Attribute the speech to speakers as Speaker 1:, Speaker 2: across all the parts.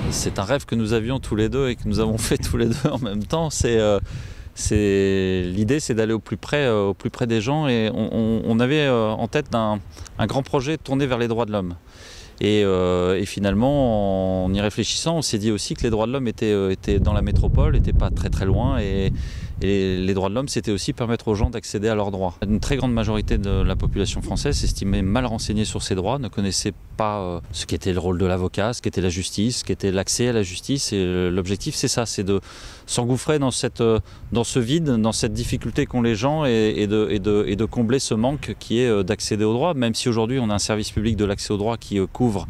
Speaker 1: C'est un rêve que nous avions tous les deux et que nous avons fait tous les deux en même temps. L'idée, c'est d'aller au plus près des gens, et on avait en tête un grand projet tourné vers les droits de l'homme. Et finalement, en y réfléchissant, on s'est dit aussi que les droits de l'homme étaient dans la métropole, n'étaient pas très très loin, et les droits de l'homme, c'était aussi permettre aux gens d'accéder à leurs droits. Une très grande majorité de la population française s'estimait mal renseignée sur ses droits, ne connaissait pas ce qu'était le rôle de l'avocat, ce qu'était la justice, ce qu'était l'accès à la justice. Et l'objectif, c'est ça, c'est de s'engouffrer dans ce vide, dans cette difficulté qu'ont les gens, et de combler ce manque qui est d'accéder aux droits, même si aujourd'hui on a un service public de l'accès aux droits qui couvre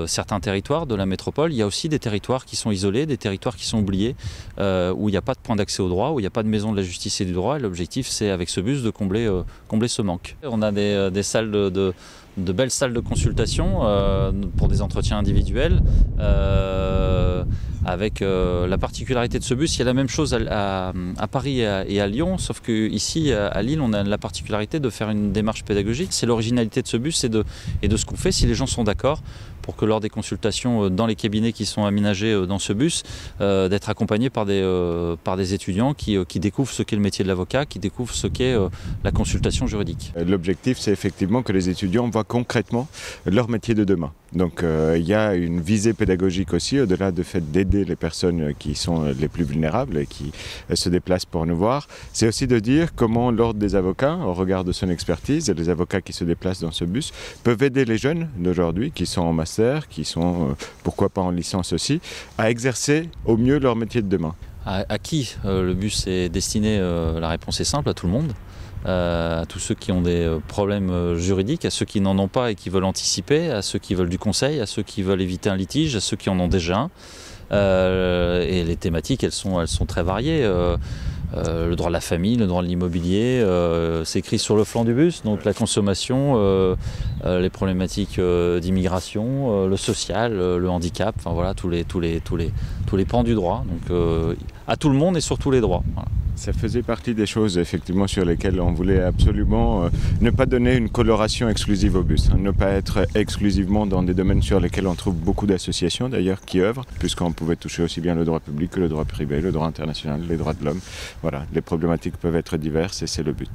Speaker 1: certains territoires de la métropole. Il y a aussi des territoires qui sont isolés, des territoires qui sont oubliés, où il n'y a pas de point d'accès aux droits, où il n'y a pas de maison de la justice et du droit. Et l'objectif, c'est avec ce bus de combler ce manque. On a des salles de belles salles de consultation pour des entretiens individuels. Avec la particularité de ce bus, il y a la même chose à Paris et à Lyon, sauf qu'ici, à Lille, on a la particularité de faire une démarche pédagogique. C'est l'originalité de ce bus et de ce qu'on fait, si les gens sont d'accord, pour que lors des consultations dans les cabinets qui sont aménagés dans ce bus, d'être accompagnés par des étudiants qui découvrent ce qu'est le métier de l'avocat, qui découvrent ce qu'est la consultation juridique.
Speaker 2: L'objectif, c'est effectivement que les étudiants voient concrètement leur métier de demain. Donc il y a une visée pédagogique aussi, au-delà du fait d'aider les personnes qui sont les plus vulnérables et qui se déplacent pour nous voir. C'est aussi de dire comment l'ordre des avocats, au regard de son expertise, et les avocats qui se déplacent dans ce bus, peuvent aider les jeunes d'aujourd'hui qui sont en master, qui sont pourquoi pas en licence aussi, à exercer au mieux leur métier de demain.
Speaker 1: À qui le bus est destiné? La réponse est simple, à tout le monde. À tous ceux qui ont des problèmes juridiques, à ceux qui n'en ont pas et qui veulent anticiper, à ceux qui veulent du conseil, à ceux qui veulent éviter un litige, à ceux qui en ont déjà un. Et les thématiques, elles sont très variées. Le droit de la famille, le droit de l'immobilier, c'est écrit sur le flanc du bus, donc la consommation, les problématiques d'immigration, le social, le handicap, enfin voilà, tous les pans du droit, donc à tout le monde et sur tous les droits. Voilà.
Speaker 2: Ça faisait partie des choses effectivement sur lesquelles on voulait absolument ne pas donner une coloration exclusive au bus, ne pas être exclusivement dans des domaines sur lesquels on trouve beaucoup d'associations d'ailleurs qui œuvrent, puisqu'on pouvait toucher aussi bien le droit public que le droit privé, le droit international, les droits de l'homme. Voilà, les problématiques peuvent être diverses et c'est le but.